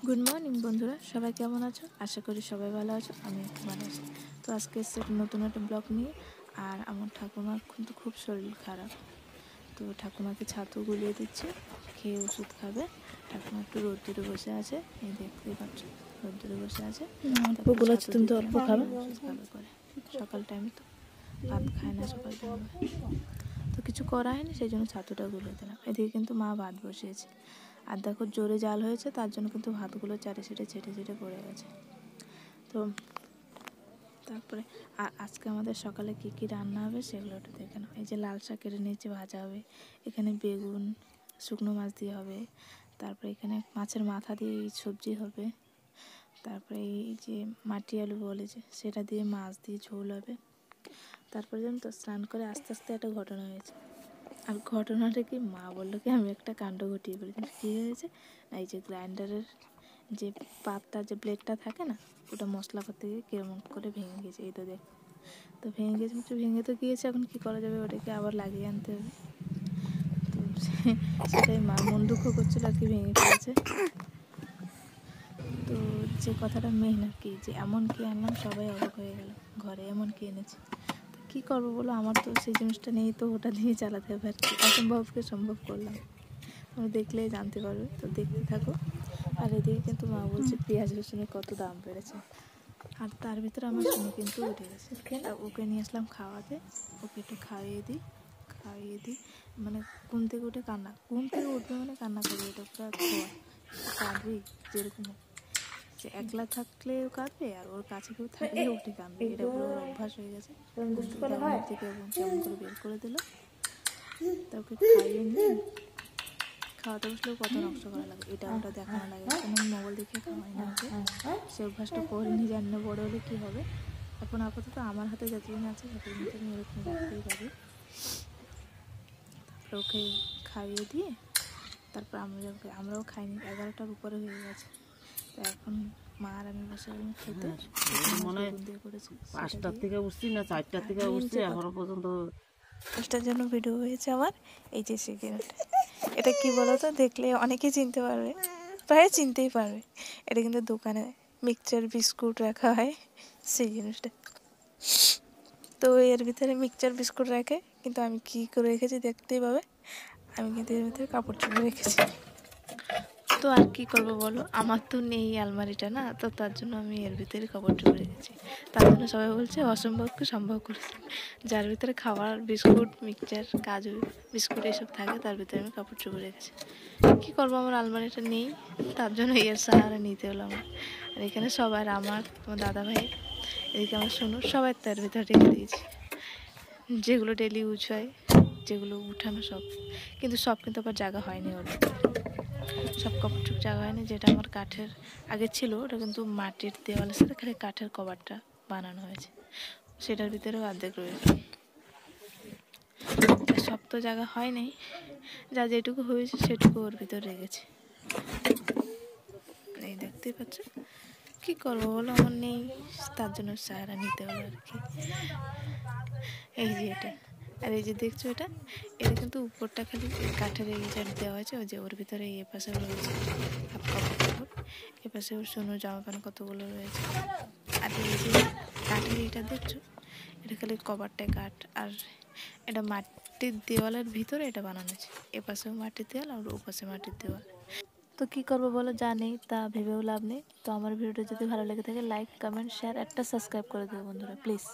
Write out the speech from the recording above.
Good morning বন্ধুরা, সবাই কেমন আছো? আশা করি সবাই ভালো আছো। আমি একটু ভালো আছি। তো আজকে এসেছি নতুন একটা ব্লগ নিয়ে। আর আমার ঠাকুমার কিন্তু খুব শরীর খারাপ, তো ঠাকুমাকে ছাতু গুলিয়ে দিচ্ছি, খেয়ে ওষুধ খাবে। ঠাকুমা একটু রোদ্দুরে বসে আছে, এই দেখতেই পাচ্ছ, রোদ্দুরে বসে আছে। তুমি তো অল্প খাবে, ওষুধ খাবে করে। সকাল টাইমে তো ভাত খায় না, সকাল টাইমে তো কিছু করা হয়নি, সেই জন্য ছাতুটা গুলে দিলাম। এদিকে কিন্তু মা ভাত বসিয়েছে, আর দেখো জোরে জাল হয়েছে, তার জন্য কিন্তু ভাতগুলো চারে ছিটে ছেটে ছেটে পড়ে গেছে। তো তারপরে আর আজকে আমাদের সকালে কি কি রান্না হবে সেগুলো একটু দেখে নাও। এই যে লাল শাক কেটে নিয়েছি, ভাজা হবে। এখানে বেগুন শুকনো মাছ দিয়ে হবে। তারপরে এখানে মাছের মাথা দিয়ে সবজি হবে। তারপরে এই যে মাটি আলু বলে যে, সেটা দিয়ে মাছ দিয়ে ঝোল হবে। তারপরে যেন তো স্নান করে আস্তে আস্তে একটা ঘটনা হয়েছে। আর ঘটনাটা কি, মা বললো কি আমি একটা কাণ্ড ঘটিয়ে ফেলেছি। কী হয়েছে, এই যে গ্রাইন্ডারের যে পাতটা, যে ব্লেডটা থাকে না, ওটা মশলা করতে গিয়ে কেমন করে ভেঙে গেছে। এই তো দেখো, তো ভেঙে গেছে, ভেঙে তো গিয়েছে, এখন কী করা যাবে, ওটাকে আবার লাগিয়ে আনতে হবে। তো সেটাই মা মন দুঃখ করছিল আর কি, ভেঙে ফেলেছে। তো যে কথাটা মেন আর কি, যে এমন কি আনলাম, সবাই অবাক হয়ে গেল, ঘরে এমন কি এনেছে। তো কী করবো বলো, আমার তো সেই জিনিসটা নেই, তো ওটা দিয়ে চালাতে হবে আর কি। অসম্ভবকে সম্ভব করলাম, তোমরা দেখলেই জানতে পারবে। তো দেখতে থাকো। আর এদিকে কিন্তু মা বলছে পেঁয়াজ রসুনের কত দাম বেড়েছে। আর তার ভিতরে আমার শুনে কিন্তু উঠে গেছে। ওকে নিয়ে আসলাম খাওয়াতে, ওকে একটু খাইয়ে দিই মানে ঘুম থেকে উঠে ঘুম থেকে উঠবে মানে কান্না করবে, এটা পুরো খোয়া, কাঁদবেই যেরকম হোক। যে একলা থাকলেও কাঁদবে, আর ওর কাছে কেউ থাকলে উঠে কাঁদবে, এটা পুরো ওর অভ্যাস হয়ে গেছে। ঘুম থেকে কেমন করে বের করে দিল। তা ওকে খাইয়ে নিয়ে খাওয়াতে বসলেও কত নষ্ট করা লাগে, এটা ওটা দেখানো লাগে, কেন মোবাইল দেখে খাওয়াই না ওকে। সে অভ্যাসটা করিনি, জানি না বড় হলে কী হবে। এখন আপাতত আমার হাতে যতদিন আছে ততদিন তো আমি এরকম রাখতেই পারি। তারপরে ওকে খাইয়ে দিয়ে তারপর আমরাও খাইনি, 11টার উপরে হয়ে গেছে। তো এখন মা আর আমি বসে খেতে, মনে হয় দিয়ে করেছি 5টার থেকে উঠছি না 4টার থেকে উঠছি, এখনো পর্যন্ত 5টার জন্য ভিডিও হয়েছে আমার। এই যে সিগারেট, এটা কি বলতো, দেখলে অনেকেই চিনতে পারবে, প্রায় চিনতেই পারবে। এটা কিন্তু দোকানে মিক্সচার বিস্কুট রাখা হয়, সেই জিনিসটা। তো এর ভিতরে মিক্সচার বিস্কুট রাখে, কিন্তু আমি কী করে রেখেছি দেখতেই পাবে। আমি কিন্তু এর ভিতরে কাপড় চোপড় রেখেছি। তো আর কি করবো বলো, আমার তো নেই আলমারিটা না, তো তার জন্য আমি এর ভিতরে কাপড় চোপড় রেখেছি। তার জন্য সবাই বলছে অসম্ভবকে সম্ভব করেছি। যার ভিতরে খাবার বিস্কুট মিক্সচার কাজু বিস্কুট এসব থাকে, তার ভিতরে আমি কাপড় চোপড় রেখেছি। কী করবো, আমার আলমারিটা নেই, তার জন্য এর সাহারা নিতে হলো আমার। আর এখানে সবার, আমার, তোমার দাদা ভাই, এদিকে আমার শুনো, সবাই তার ভিতরে রেখে দিয়েছি, যেগুলো ডেলি ইউজ হয়, যেগুলো উঠানো সব। কিন্তু সব কিন্তু আবার জায়গা হয়নি ওর ভিতরে, সব কাপড় জায়গা হয়নি। যেটা আমার কাঠের আগে ছিল, ওটা কিন্তু মাটির দেওয়ালের সাথে খালি কাঠের কভারটা বানানো হয়েছে, সেটার ভিতরেও অর্ধেক রয়েছে। সব তো জায়গা হয়নি, যা যেটুকু হয়েছে সেটুকু ওর ভিতরে রেখেছে। এই দেখতেই পাচ্ছ, কী করবো বলো, আমার নেই, তার জন্য সাহারা নিতে হলো আর কি। এই যে এটা, আর এই যে দেখছো এটা কিন্তু উপরটা খালি কাঠের এই যে দেওয়া হয়েছে, ওই যে ওর ভিতরে এ পাশে রয়েছে হাফ কাপড় টাপড়, এ পাশে ওর সোনো জামা প্যান্ট কতগুলো রয়েছে। আর এই যে কাঠের এটা দেখছো, এটা খালি কভারটাই কাঠ, আর এটা মাটির দেওয়ালের ভিতরে এটা বানানো আছে। এ পাশেও মাটির দেওয়াল আর ও পাশে মাটির দেওয়াল। তো কী করবো বলো, যা নেই তা ভেবেও লাভ নেই। তো আমার ভিডিওটা যদি ভালো লেগে থাকে, লাইক কমেন্ট শেয়ার একটা সাবস্ক্রাইব করে দেবো বন্ধুরা, প্লিজ।